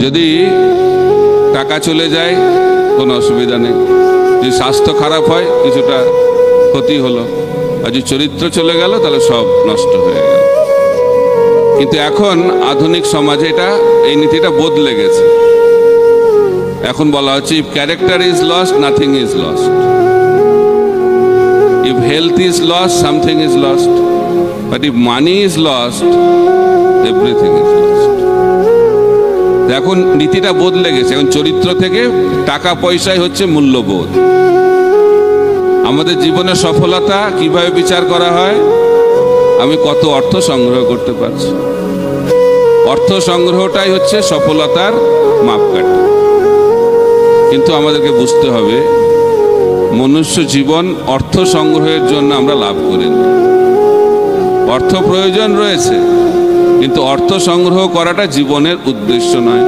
যদি টাকা চলে যায় কোনো অসুবিধা নেই, যদি স্বাস্থ্য খারাপ হয় কিছুটা ক্ষতি হলো, আর যদি চরিত্র চলে গেল তাহলে সব নষ্ট হয়ে গেল। কিন্তু এখন আধুনিক সমাজে এই নীতিটা বদলে গেছে। এখন বলা হচ্ছে if character is lost nothing is lost, if health is lost something is lost, but if money is lost everything is lost. এখন নীতিটা বদলে গেছে, এখন চরিত্র থেকে টাকা পয়সাই হচ্ছে মূল্যবোধ। আমাদের জীবনের সফলতা কিভাবে বিচার করা হয়? আমি কত অর্থ সংগ্রহ করতে পারছি, অর্থ সংগ্রহটাই হচ্ছে সফলতার মাপকাঠি। কিন্তু আমাদেরকে বুঝতে হবে মনুষ্য জীবন অর্থ সংগ্রহের জন্য আমরা লাভ করিনি। অর্থ প্রয়োজন রয়েছে, কিন্তু অর্থ সংগ্রহ করাটা জীবনের উদ্দেশ্য নয়।